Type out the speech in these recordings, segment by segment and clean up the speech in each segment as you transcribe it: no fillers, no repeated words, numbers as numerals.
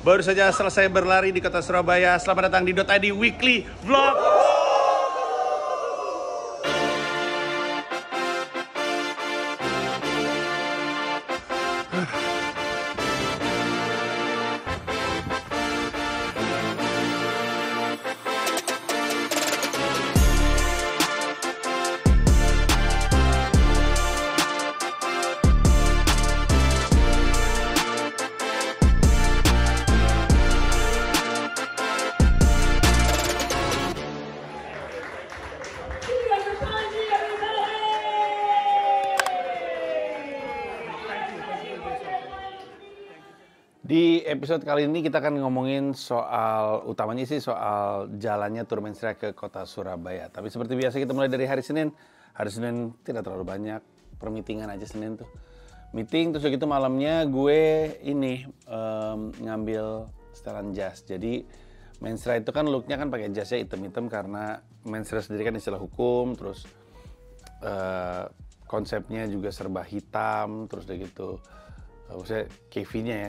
baru saja selesai berlari di kota Surabaya. Selamat datang di .id Weekly Vlog. Di episode kali ini kita akan ngomongin soal, utamanya sih soal jalannya Tour Men's Track ke kota Surabaya. Tapi seperti biasa kita mulai dari hari Senin. Hari Senin tidak terlalu banyak, permitingan aja Senin tuh. Meeting, terus begitu malamnya gue ini ngambil setelan jas. Jadi Men's Track itu kan looknya kan pakai jasnya hitam-hitam karena Men's Track sendiri kan istilah hukum, terus konsepnya juga serba hitam, terus udah gitu. Maksudnya KV-nya ya,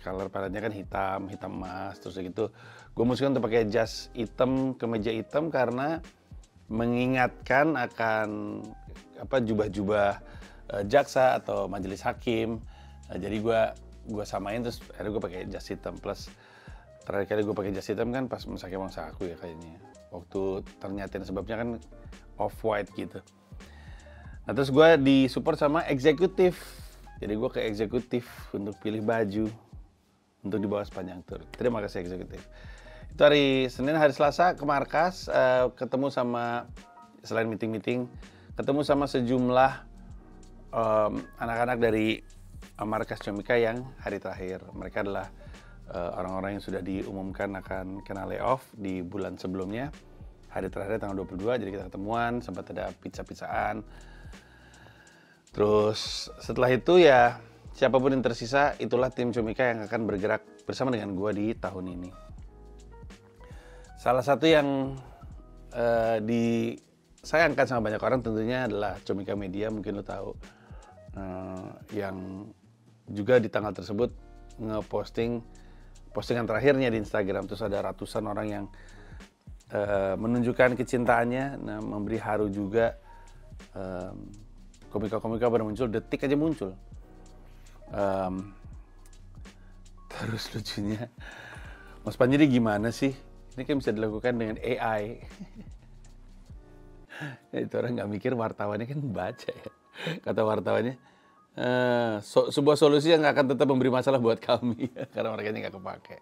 color paletnya kan hitam emas, terus gitu. Gue musuhin untuk pakai jas hitam, kemeja hitam karena mengingatkan akan jubah-jubah jaksa atau majelis hakim. Jadi gue samain, terus akhirnya gue pakai jas hitam. Plus terakhir kali gue pakai jas hitam kan pas Masaki Mangsa aku ya kayaknya. Waktu ternyata sebabnya kan off white gitu. Nah terus gue disupport sama eksekutif. Jadi gue ke eksekutif untuk pilih baju untuk dibawa sepanjang tur. Terima kasih eksekutif. Itu hari Senin. Hari Selasa ke markas, ketemu sama, selain meeting-meeting, ketemu sama sejumlah anak-anak dari markas Comika yang hari terakhir. Mereka adalah orang-orang yang sudah diumumkan akan kena layoff di bulan sebelumnya. Hari terakhir tanggal 22, jadi kita ketemuan, sempat ada pizza-pizzaan. Terus setelah itu ya siapapun yang tersisa itulah tim Comika yang akan bergerak bersama dengan gue di tahun ini. Salah satu yang disayangkan sama banyak orang tentunya adalah Comika Media, mungkin lo tahu, yang juga di tanggal tersebut postingan terakhirnya di Instagram. Terus ada ratusan orang yang menunjukkan kecintaannya, memberi haru juga. Komika-komika pada muncul, detik aja muncul. Terus lucunya, Mas Panji ini gimana sih? Ini kan bisa dilakukan dengan AI. Ya, itu orang nggak mikir, wartawannya kan baca ya. Kata wartawannya, sebuah solusi yang akan tetap memberi masalah buat kami. Karena mereka nggak kepake.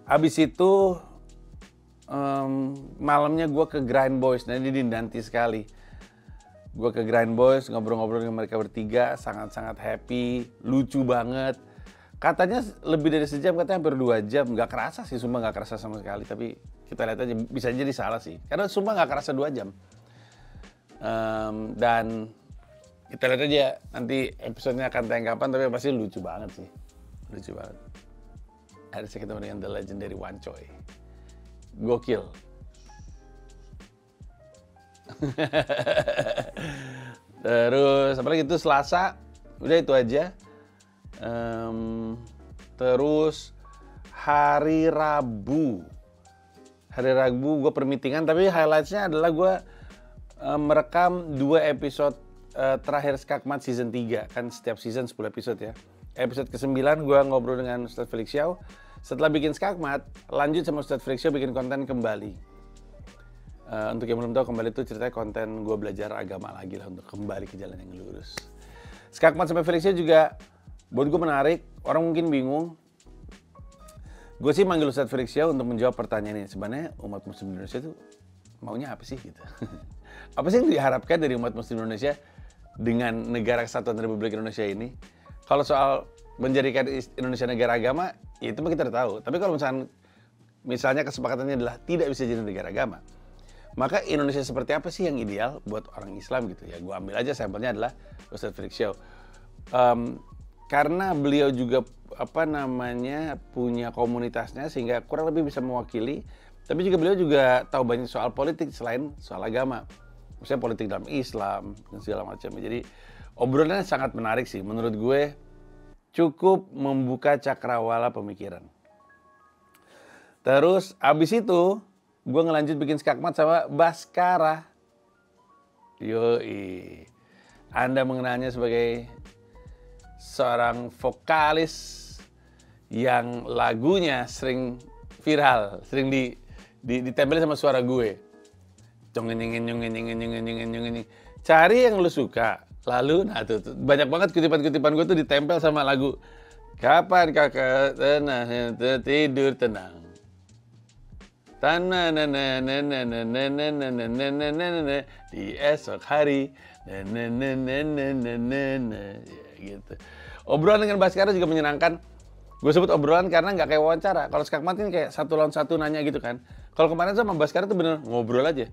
Abis itu, malamnya gue ke Grind Boys. Nah ini dinanti sekali. Gue ke Grind Boys, ngobrol-ngobrol dengan mereka bertiga, sangat-sangat happy, lucu banget. Katanya lebih dari sejam, katanya hampir 2 jam. Gak kerasa sih, sumpah gak kerasa sama sekali. Tapi kita lihat aja, bisa jadi salah sih. Karena sumpah gak kerasa 2 jam. Dan kita lihat aja nanti episodenya akan tayang kapan, tapi pasti lucu banget sih. Lucu banget. Ada saya ketemu dengan The Legendary Wan Choi. Gokil. Terus apalagi itu Selasa, udah itu aja. Terus hari Rabu gue permitingan, tapi highlightsnya adalah gue merekam 2 episode terakhir Skakmat season 3. Kan setiap season 10 episode ya. Episode ke-9 gue ngobrol dengan Ustadz Felix Xiao. Setelah bikin Skakmat, lanjut sama Ustadz Felix Xiao bikin konten kembali. Untuk yang belum tahu, kembali itu ceritanya konten gue belajar agama lagi lah, untuk kembali ke jalan yang lurus. Skakmat sampai Felix Xiao juga buat gue menarik. Orang mungkin bingung. Gue sih manggil Ustadz Felix Xiao untuk menjawab pertanyaan ini. Sebenarnya umat muslim Indonesia itu maunya apa sih gitu? Apa sih yang diharapkan dari umat muslim Indonesia dengan negara kesatuan Republik Indonesia ini? Kalau soal menjadikan Indonesia negara agama, ya itu mah kita udah tahu. Tapi kalau misalnya kesepakatannya adalah tidak bisa jadi negara agama, maka Indonesia seperti apa sih yang ideal buat orang Islam gitu ya? Gue ambil aja sampelnya adalah Ustadz Felix Xiao. Karena beliau juga punya komunitasnya sehingga kurang lebih bisa mewakili. Tapi juga beliau juga tahu banyak soal politik selain soal agama. Maksudnya politik dalam Islam dan segala macam. Jadi obrolannya sangat menarik sih. Menurut gue cukup membuka cakrawala pemikiran. Terus abis itu gue ngelanjut bikin skakmat sama Baskara. Yoi. Anda mengenalnya sebagai seorang vokalis yang lagunya sering viral, sering ditempel sama suara gue. Cari yang lu suka. Lalu, nah tuh banyak banget kutipan-kutipan gue tuh ditempel sama lagu. Kapan kakak tenang tidur tenang. Di esok hari. Gitu. Obrolan dengan Baskara juga menyenangkan. Gue sebut obrolan karena nggak kayak wawancara. Kalau skakmat ini kayak 1 lawan 1 nanya gitu kan. Kalau kemarin sama Baskara tuh bener ngobrol aja.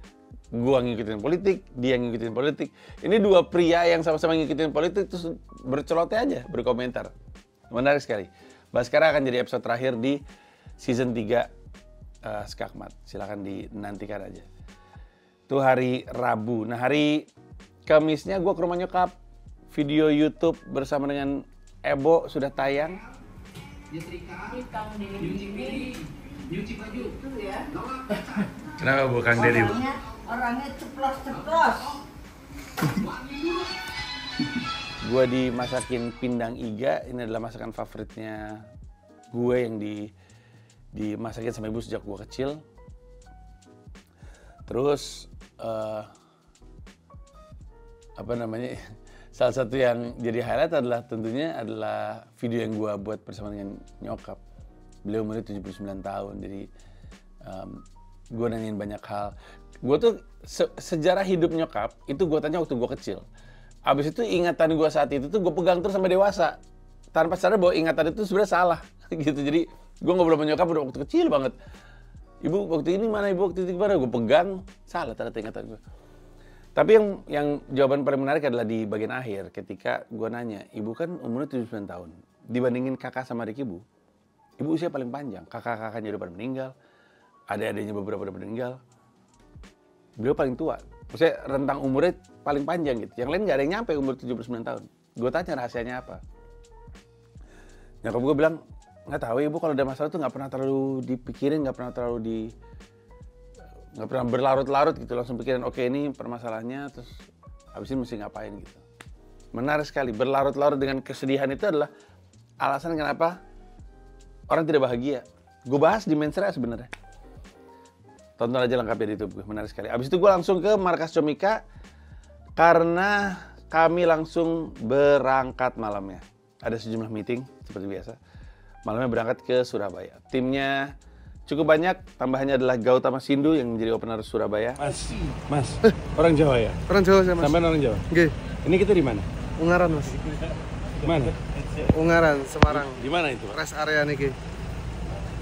Gue ngikutin politik, dia ngikutin politik. Ini dua pria yang sama-sama ngikutin politik terus berceloteh aja, berkomentar. Menarik sekali. Baskara akan jadi episode terakhir di season 3 skakmat. Silahkan dinantikan aja. Itu hari Rabu. Nah hari Kamisnya gue ke rumah nyokap. Video YouTube bersama dengan Ebo sudah tayang. Nyuci baju itu ya. Kenapa bukan Dedi? Orangnya ceplos-ceplos. Gue dimasakin pindang iga. Ini adalah masakan favoritnya gue yang dimasakin sama ibu sejak gue kecil. Terus salah satu yang jadi highlight adalah tentunya adalah video yang gue buat bersama dengan nyokap. Beliau umurnya 79 tahun, jadi gue nanyain banyak hal. Gue tuh sejarah hidup nyokap itu gue tanya waktu gue kecil. Abis itu ingatan gue saat itu tuh gue pegang terus sampai dewasa, tanpa sadar bahwa ingatan itu sebenarnya salah gitu. Jadi gue ngobrol sama nyokap udah waktu kecil banget. Ibu waktu ini mana, ibu waktu itu mana, gue pegang salah ternyata ingatan gue. Tapi yang jawaban paling menarik adalah di bagian akhir ketika gue nanya, ibu kan umurnya 79 tahun. Dibandingin kakak sama adik ibu usia paling panjang. Kakak-kakaknya udah pada meninggal, adik-adiknya beberapa udah meninggal. Beliau paling tua. Maksudnya rentang umurnya paling panjang gitu. Yang lain nggak ada yang nyampe umur 79 tahun. Gue tanya rahasianya apa. Nyokap gue bilang, nggak tahu ibu kalau ada masalah tuh nggak pernah terlalu dipikirin, nggak pernah berlarut-larut gitu, langsung pikirin oke ini permasalahannya terus habis ini mesti ngapain gitu. Menarik sekali, berlarut-larut dengan kesedihan itu adalah alasan kenapa orang tidak bahagia. Gue bahas di Mensreya sebenarnya. Tonton aja lengkapnya di YouTube gue, menarik sekali. Abis itu gue langsung ke markas Comika karena kami langsung berangkat malamnya. Ada sejumlah meeting seperti biasa. Malamnya berangkat ke Surabaya. Timnya cukup banyak, tambahannya adalah Gautama Sindu yang menjadi opener Surabaya. Mas, orang Jawa ya? Orang Jawa saya, Mas. Sampai orang Jawa? Oke. Ini kita di mana? Ungaran, Mas. Mana? Ungaran, Semarang. Di mana itu? Rest area niki.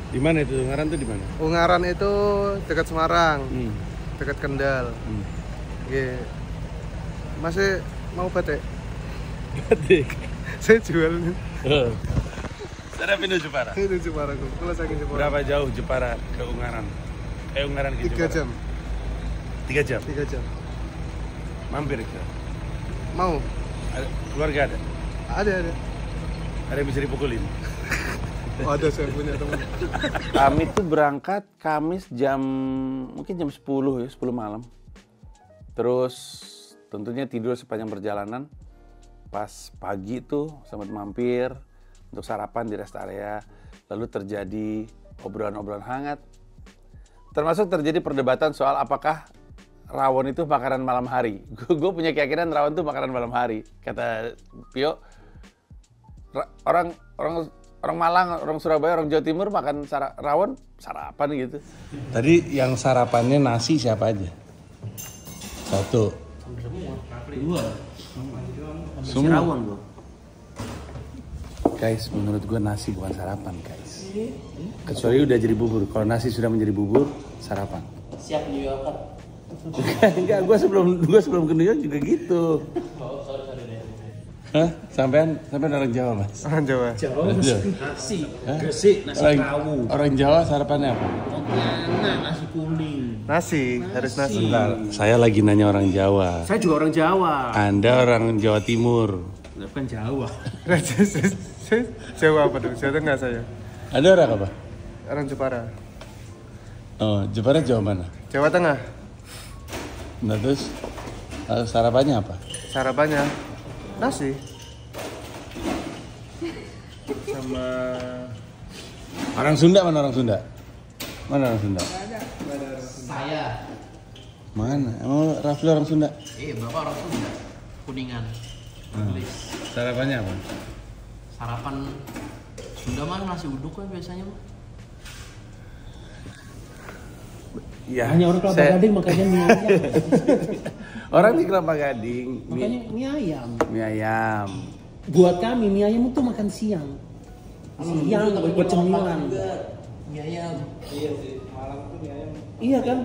Di mana itu? Ungaran itu di mana? Ungaran itu dekat Semarang. Dekat Kendal. Oke. Masih mau batik? Batik. Saya jual. Saya pindah Jepara. Itu Jepara, kalau saya ke Jepara. Berapa jauh Jepara ke Ungaran? Ungaran ke 3 Jepara? jam. 3 jam? 3 jam. Mampir ke? Mau? Keluarga ada? Ada. Ada yang bisa dipukulin? Oh, ada, saya punya teman. Kami tuh berangkat Kamis mungkin jam 10 ya, 10 malam. Terus tentunya tidur sepanjang perjalanan. Pas pagi tuh sempat mampir untuk sarapan di rest area. Lalu terjadi obrolan-obrolan hangat. Termasuk terjadi perdebatan soal apakah rawon itu makanan malam hari. Gue punya keyakinan rawon itu makanan malam hari. Kata Pio, orang Malang, orang Surabaya, orang Jawa Timur makan rawon sarapan gitu. Tadi yang sarapannya nasi siapa aja? 1, 2, semua. Rawon bro. Guys, menurut gue nasi bukan sarapan guys. Kecuali udah jadi bubur. Kalau nasi sudah menjadi bubur, sarapan. Siap New Yorker. Enggak, gue sebelum ke New York juga gitu. Oh, sorry deh. Hah? Sampean orang Jawa, Mas? Orang Jawa. Jawa nasi, gresik, nasi rawon. Orang Jawa sarapannya apa? Pontianak, nasi kuning. Nasi, harus nasi. Bentar, saya lagi nanya orang Jawa. Saya juga orang Jawa. Anda orang Jawa Timur. Bukan Jawa. Jawa apa tuh? Jawa Tengah saya. Ada orang apa? Orang Jepara. Oh, Jepara Jawa mana? Jawa Tengah. Nah, terus sarapannya apa? Sarapannya nasi. Sama Orang Sunda mana orang Sunda? Mana orang Sunda? saya. Mana? Emang Rafli orang Sunda? Bapak orang Sunda. Kuningan. Sarapannya apa? Sarapan Sunda mah nasi uduk kan biasanya mah. Ya, Hanya orang Kelapa Gading makanya mie ayam. Orang di Kelapa Gading. Makanya mie ayam. Mie ayam. Buat kami mie ayam itu makan siang. Siang buat cemilan. Mie ayam. Iya sih, Malang tuh mie ayam. Iya kan?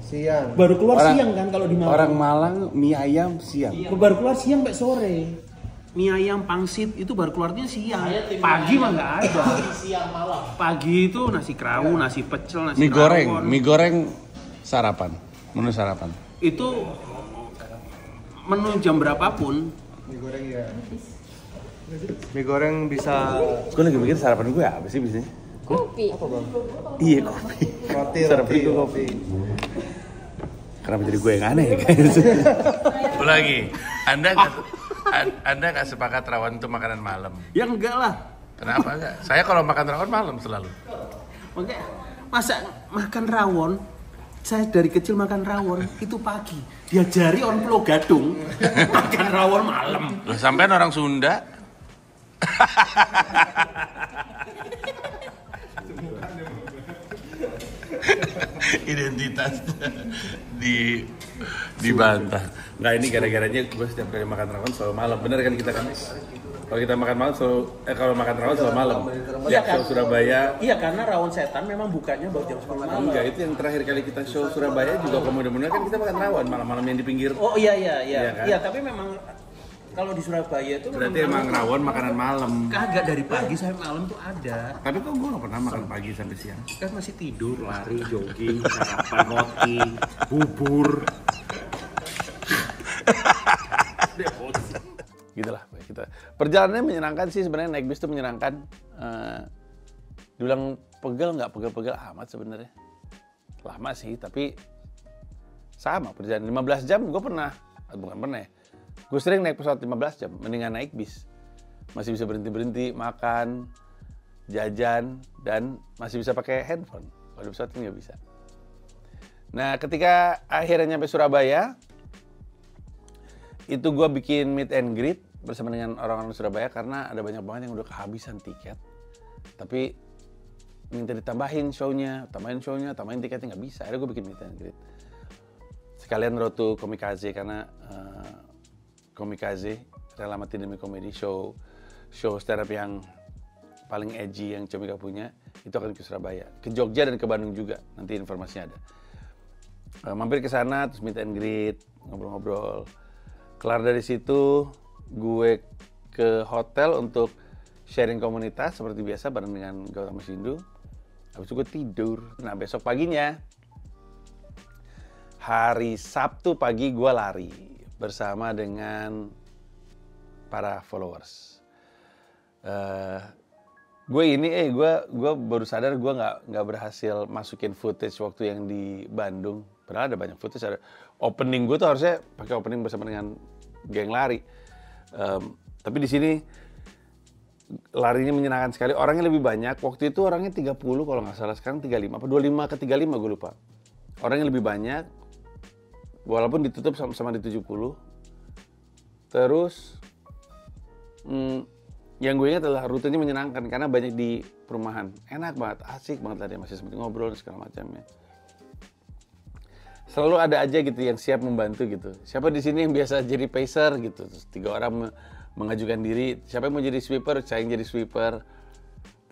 Siang. Baru keluar siang kan kalau di Malang. Orang Malang mie ayam siang. Baru keluar siang sampai sore. Mie ayam pangsit itu baru keluarnya siang. Pagi mah nggak ada. Siang malam. Pagi itu nasi kerawu, nasi pecel, nasi rawon. Mie goreng sarapan. Menu sarapan. Itu menu jam berapapun. Mie goreng ya. Mie goreng bisa Gue lagi mikir sarapan gue apa sih biasanya? Kopi. Iya, kopi. roti, kopi. Kenapa jadi gue yang aneh guys? Lagi, Anda nggak sepakat rawon itu makanan malam? Ya enggak lah. Kenapa enggak? Saya kalau makan rawon malam selalu. Makanya masa makan rawon, saya dari kecil makan rawon itu pagi. Diajari orang Pulau Gadung makan rawon malam. Loh, sampean orang Sunda? Identitas dibantah. Nggak, ini gara-garanya gue setiap kali makan rawon selalu malam. Bener kan kita kan? Kalau kita makan malam selalu kalau makan rawon selalu malam. Iya Ya, kan? show Surabaya. Iya karena rawon setan memang bukanya baru jam 10 malam. Enggak, itu yang terakhir kali kita show Surabaya juga kemudian kan kita makan rawon malam-malam yang di pinggir. Oh iya. Iya kan? Iya, tapi memang kalau di Surabaya itu Berarti emang rawon makanan malam. kagak dari pagi sampai malam tuh ada. Tapi kok gue gak pernah makan pagi sampai siang. Kan masih tidur, lari, jogging, sarapan roti, bubur. Gitulah kita. Perjalanannya menyenangkan sih sebenarnya, naik bis itu menyenangkan. Dibilang pegel nggak, pegel-pegel amat sebenarnya. Lama sih, tapi sama perjalanan 15 jam gue pernah, bukan pernah ya. Gue sering naik pesawat 15 jam, mendingan naik bis. Masih bisa berhenti-berhenti, makan, jajan, dan masih bisa pakai handphone. Kalau di pesawat nggak bisa. Nah, ketika akhirnya nyampe Surabaya, itu gue bikin meet and greet bersama dengan orang-orang Surabaya karena ada banyak banget yang udah kehabisan tiket. Tapi minta ditambahin show-nya, tambahin tiketnya, nggak bisa. Akhirnya gue bikin meet and greet. Sekalian road to Komikaze karena Komikaze, Relama Demi Komedi, show stand up yang paling edgy yang Comika punya, itu akan ke Surabaya, ke Jogja dan ke Bandung juga. Nanti informasinya ada. Mampir ke sana, terus meet and greet, ngobrol-ngobrol. Kelar dari situ, gue ke hotel untuk sharing komunitas seperti biasa bareng dengan Gautama Sindu. Habis itu gue tidur. Nah, besok paginya, hari Sabtu pagi gue lari bersama dengan para followers. Gue baru sadar gue nggak berhasil masukin footage waktu yang di Bandung. Padahal ada banyak footage. Ada opening gue tuh harusnya pakai opening bersama dengan geng lari. Tapi di sini larinya menyenangkan sekali. Orangnya lebih banyak. Waktu itu orangnya 30 kalau nggak salah. Sekarang 35 apa 25 ke 35 gue lupa. Orangnya lebih banyak. Walaupun ditutup sama di 70. Terus yang gue ingat adalah rutenya menyenangkan karena banyak di perumahan. Enak banget, asik banget tadi, masih sempat ngobrol dan segala macamnya. Selalu ada aja gitu yang siap membantu gitu. Siapa di sini yang biasa jadi pacer gitu. Terus 3 orang mengajukan diri, siapa yang mau jadi sweeper, saya yang jadi sweeper.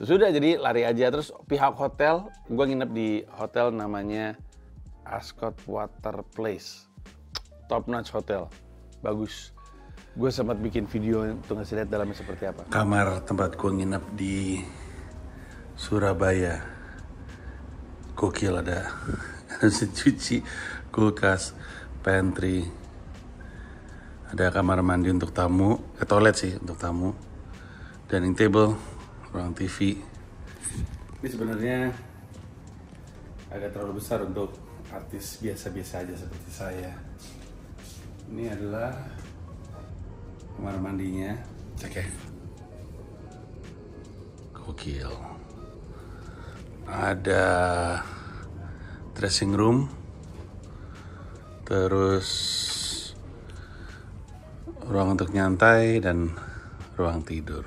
Terus udah jadi lari aja. Terus pihak hotel, gue nginep di hotel namanya Ascot Water Place. Top notch hotel, bagus. gue sempat bikin video untuk ngasih lihat dalamnya seperti apa. Kamar tempat gue nginep di Surabaya. Gokil, ada mesin cuci, kulkas, pantry. Ada kamar mandi untuk tamu, toilet sih untuk tamu. Dining table, ruang TV. Ini sebenarnya agak terlalu besar untuk artis biasa-biasa aja seperti saya. Ini adalah kamar mandinya. Cek ya. Gokil. Ada dressing room. Terus ruang untuk nyantai dan ruang tidur.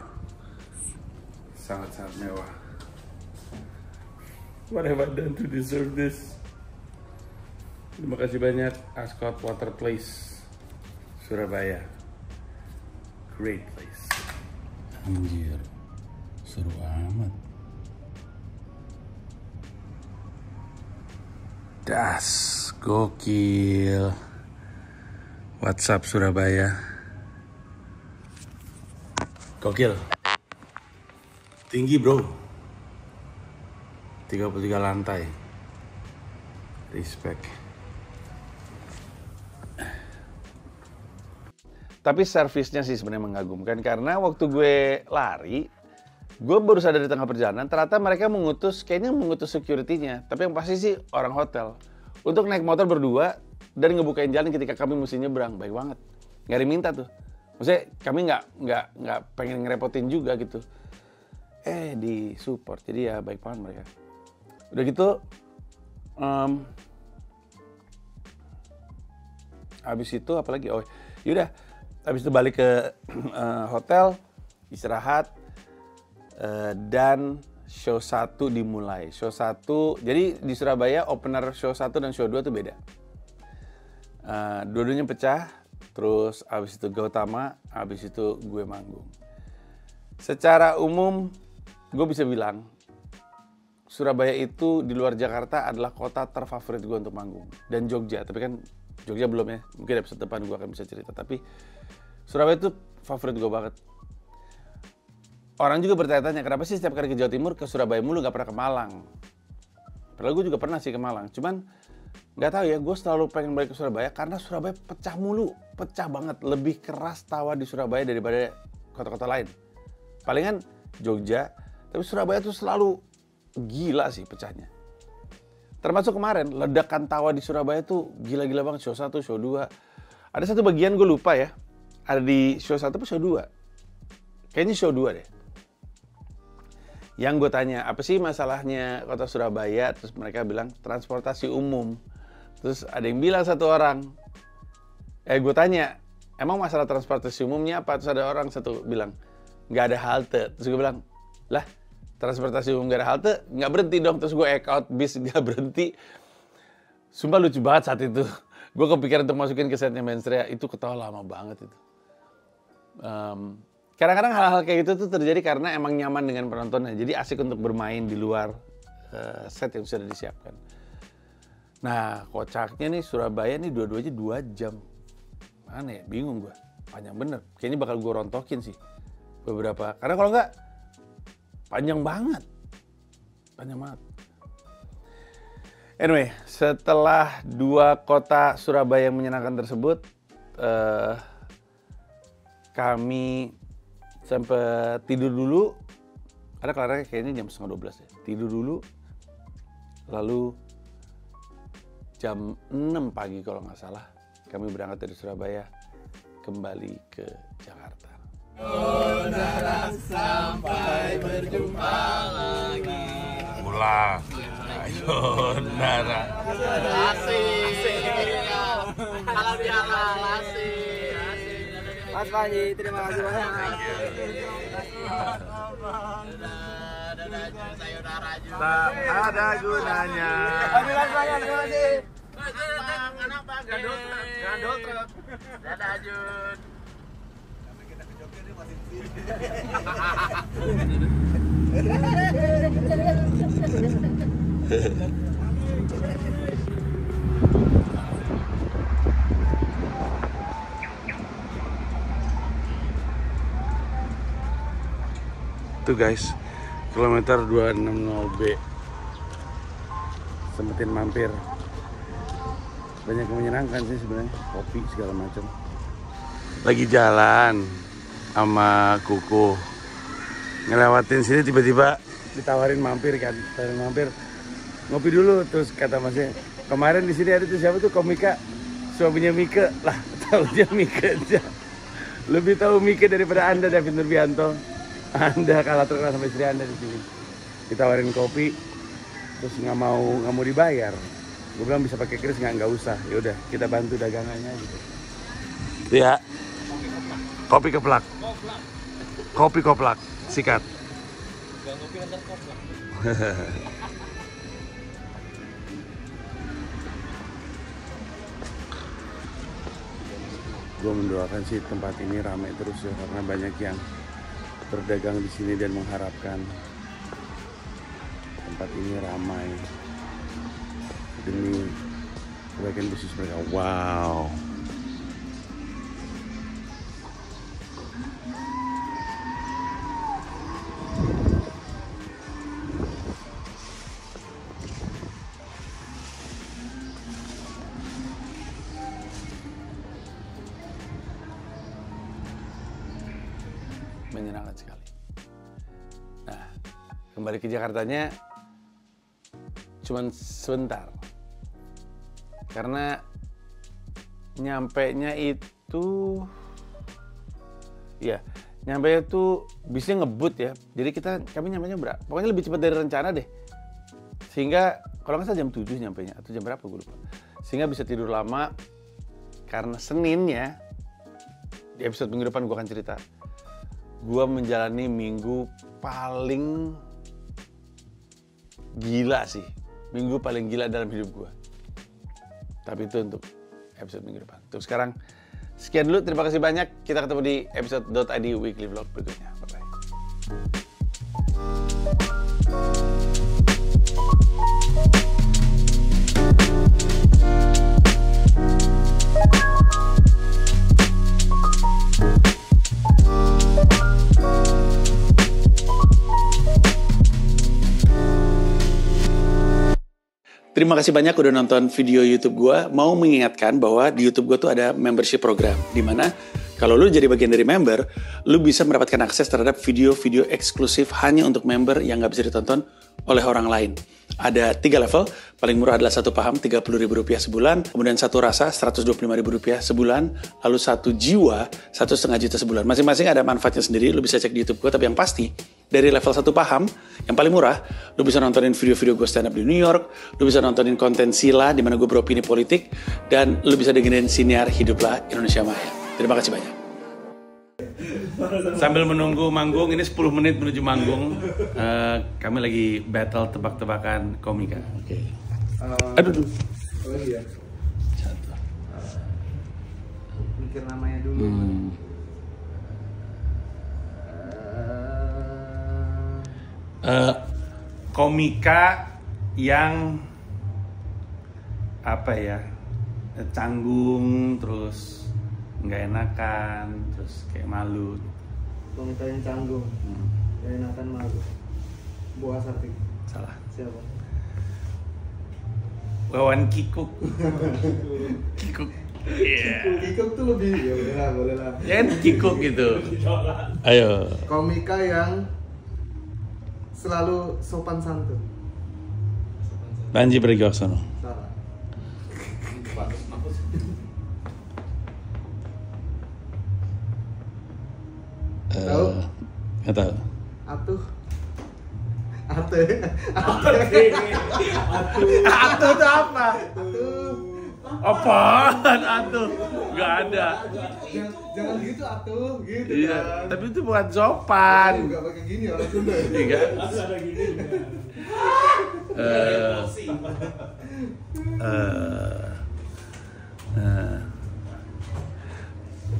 Sangat-sangat mewah. What have I done to deserve this? Terima kasih banyak Ascot Water Place, Surabaya. Great place. Anjir, seru amat. Das, gokil. WhatsApp Surabaya. Gokil. Tinggi bro. 33 lantai. Respect. Tapi servisnya sih sebenarnya mengagumkan karena waktu gue lari, gue baru sadar di tengah perjalanan ternyata mereka kayaknya mengutus security-nya, tapi yang pasti sih orang hotel untuk naik motor berdua dan ngebukain jalan ketika kami mesti nyebrang. Baik banget, nggak diminta tuh. Maksudnya kami nggak pengen ngerepotin juga gitu. Di support, jadi ya baik banget mereka. Udah gitu, habis itu apalagi? Yaudah, habis itu balik ke hotel, istirahat, dan show 1 dimulai. Show 1, jadi di Surabaya opener show 1 dan show 2 tuh beda. Dua-duanya pecah, terus habis itu Gautama, habis itu gue manggung. Secara umum, gue bisa bilang, Surabaya itu di luar Jakarta adalah kota terfavorit gue untuk manggung. Dan Jogja, tapi kan Jogja belum ya. Mungkin episode depan gue akan bisa cerita. Tapi Surabaya itu favorit gue banget. Orang juga bertanya-tanya, kenapa sih setiap kali ke Jawa Timur ke Surabaya mulu, gak pernah ke Malang? Padahal gue juga pernah sih ke Malang. Cuman gak tahu ya, gue selalu pengen balik ke Surabaya karena Surabaya pecah mulu. Pecah banget. Lebih keras tawa di Surabaya daripada kota-kota lain. Palingan Jogja, tapi Surabaya tuh selalu gila sih pecahnya. Termasuk kemarin, ledakan tawa di Surabaya tuh gila-gila banget. Show 1, show 2. Ada satu bagian gue lupa ya. Ada di show 1 atau show 2? Kayaknya show 2 deh. Yang gue tanya, apa sih masalahnya kota Surabaya? Terus mereka bilang, transportasi umum. Terus ada yang bilang satu orang. Gue tanya, emang masalah transportasi umumnya apa? Terus ada orang satu bilang, nggak ada halte. Terus gue bilang, lah, transportasi umum gak ada halte, nggak berhenti dong. Terus gue out bis nggak berhenti. Sumpah lucu banget saat itu. Gue kepikiran untuk masukin ke setnya Mensrea, itu ketawa lama banget itu. Kadang-kadang hal-hal kayak gitu tuh terjadi karena emang nyaman dengan penontonnya. Jadi asik untuk bermain di luar set yang sudah disiapkan. Nah, kocaknya nih Surabaya nih dua-duanya 2 jam. Mana ya? Bingung gue. Panjang bener. Kayaknya bakal gue rontokin sih beberapa. Karena kalau nggak, panjang banget. Panjang banget. Anyway, setelah 2 kota Surabaya yang menyenangkan tersebut, kami sempat tidur dulu. Ada kelarnya kayaknya jam 11:30 ya. Tidur dulu. Lalu jam 6 pagi kalau nggak salah, kami berangkat dari Surabaya kembali ke Jakarta. Sampai berjumpa lagi. Pulang. Sayonara. Asik. Halal bihalal, asik. Mas Panji, terima kasih banyak. Sayonara juga. Tak ada gunanya. Terima kasih. Kenapa? Gandol truk. Dadah Jun. itu guys, kilometer 260B. Sempetin mampir. Banyak yang menyenangkan sih sebenarnya, kopi segala macam. Lagi jalan sama Kuku, ngelewatin sini tiba-tiba ditawarin mampir kan, ngopi dulu. Terus kata masnya, kemarin di sini ada tuh siapa tuh komika, suaminya Mika lah, tahu dia Mika aja. Lebih tahu Mika daripada Anda, David Nurbianto. Anda kalah terkenal sama istri Anda di sini. Ditawarin kopi, terus nggak mau dibayar. Gue bilang bisa pakai kris nggak usah. Ya udah kita bantu dagangannya gitu. Ya. Kopi keplak. Kopi koplak. Sikat. Gak ngopi antar koplak. Gue mendoakan sih tempat ini ramai terus ya, karena banyak yang berdagang di sini dan mengharapkan tempat ini ramai demi kebaikan bisnis mereka. Wow. Menyenangkan sekali. Nah, kembali ke Jakartanya cuman sebentar. Karena nyampenya itu bisnya ngebut ya. Jadi kami nyampenya berapa? Pokoknya lebih cepat dari rencana deh. Sehingga kalau nggak salah jam 7 nyampenya atau jam berapa gue lupa. Sehingga bisa tidur lama karena Seninnya di episode minggu depan gue akan cerita. Gue menjalani minggu paling gila sih. Minggu paling gila dalam hidup gue. Tapi itu untuk episode minggu depan. Untuk sekarang, sekian dulu. Terima kasih banyak. Kita ketemu di episode.id weekly vlog berikutnya. Bye-bye. Terima kasih banyak udah nonton video YouTube gue. Mau mengingatkan bahwa di YouTube gue tuh ada membership program, dimana kalau lu jadi bagian dari member, lu bisa mendapatkan akses terhadap video-video eksklusif hanya untuk member yang nggak bisa ditonton oleh orang lain. Ada 3 level, paling murah adalah 1 paham Rp30.000 sebulan, kemudian 1 rasa Rp125.000 sebulan, lalu 1 jiwa Rp1,5 juta sebulan. Masing-masing ada manfaatnya sendiri, lu bisa cek di YouTube gue, tapi yang pasti dari level 1 paham, yang paling murah, lu bisa nontonin video-video gue stand up di New York, lu bisa nontonin konten Sila, di mana gue beropini politik, dan lu bisa dengerin Siniar Hiduplah Indonesia Maya. Terima kasih banyak. Sambil menunggu manggung, ini 10 menit menuju manggung, kami lagi battle tebak-tebakan komika. Oke. Aduh. Oh iya. Mikir namanya dulu. Komika yang apa ya, canggung, terus nggak enakan, terus kayak malu. Komika yang canggung, nggak enakan, malu. Buah Sartik. Salah. Siapa? Wawan Kikuk. Kikuk. Yeah. Kikuk tuh lebih, ya boleh lah. Ya kan Kikuk gitu. Ayo. Komika yang selalu sopan santun. Panji Pragiwaksono. Salah. Tahu? Nggak tahu. Atuh itu apa? Apaan atuh? Nggak ada. Jangan gitu atuh, gitu Iya, kan. tapi itu bukan sopan. Enggak pakai gini orang Sunda. Iya.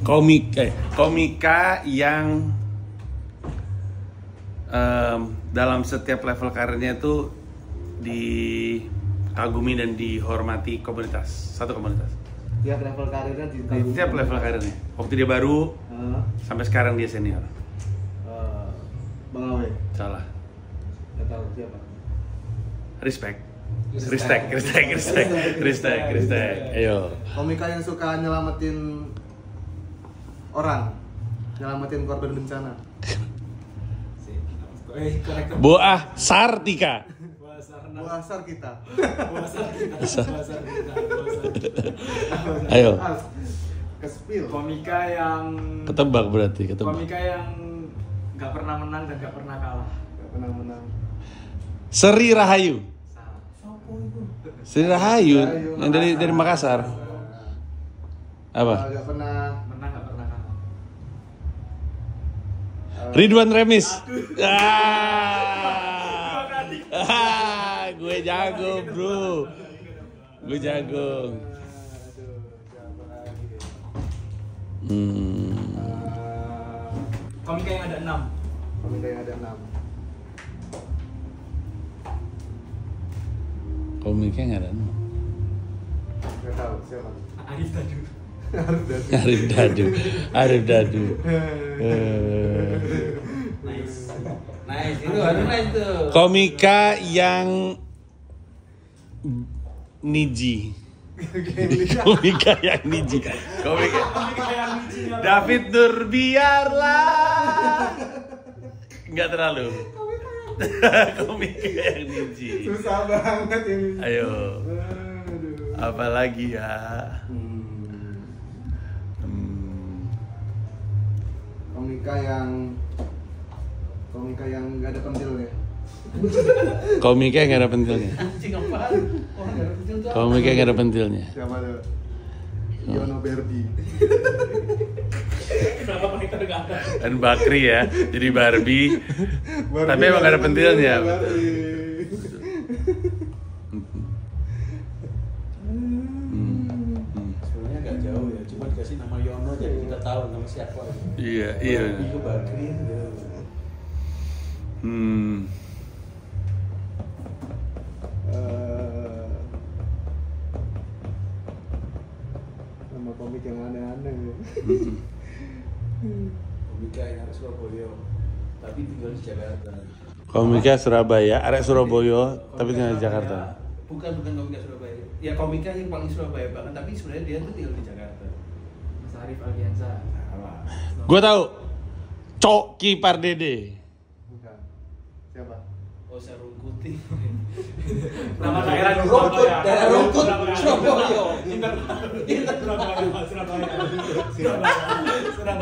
Komika yang dalam setiap level karirnya itu dikagumi dan dihormati satu komunitas. Tiap level karirnya Di tiap level karirnya. Waktu dia baru sampai sekarang dia senior. Bang Awe. Salah. Nggak tahu siapa. Respect. Ayo. Komika yang suka nyelamatin orang, nyelamatin korban bencana. Korektor. Boah Sartika. Buasar kita. Ayo. Kespil. Komika yang Ketebak berarti, komika yang nggak pernah menang dan nggak pernah kalah. Gak pernah menang. Seri Rahayu. Salah. Seri Rahayu yang dari Makassar. Apa? Gak pernah. Menang nggak pernah kalah. Ridwan Remis. Gue jago, bro. Gue jago. Aduh, siapa lagi? Komika yang ada 6. Komika yang ada 6. Komiknya nggak ada. Gak tahu siapa. Arif Dadu. Arif Dadu. Nice, itu harus nice tuh. Komika yang niji. Komika yang niji. Komika David Nurbiarlah. Enggak terlalu. Komika yang niji. Susah banget ini. Ayo. Aduh. Apa lagi ya? Komika yang gak ada pentilnya. Komika yang nggak ada pentilnya. Anjing apaan? Orang nggak ada kecil tuh. Komika yang nggak ada pentilnya. Siapa tuh? Yono Berbi. Kenapa kita nggak ada? Dan Bakri ya, jadi Barbie. Tapi emang nggak ada pentilnya. Sebenarnya nggak jauh ya, cuma dikasih nama Yono jadi kita tahu nama siapa. Iya, iya. Itu Bakri. Nama komik yang aneh-aneh ya. Komika yang harus Surabaya, tapi tinggal di Jakarta. Komika Surabaya, arek Surabaya, tapi tinggal di Jakarta. Bukan komika Surabaya. Ya komika yang paling Surabaya banget, tapi sebenarnya dia tuh tinggal di Jakarta. Mas Arif Aldiansa. Salah. Gue tahu, Coki Pardede. Bukan. Siapa? Oh, Sarungkuti. Nama daerah di Rungkut, Surabaya. daerah Rungkut, Surabaya. Surabaya. Surabaya. Surabaya.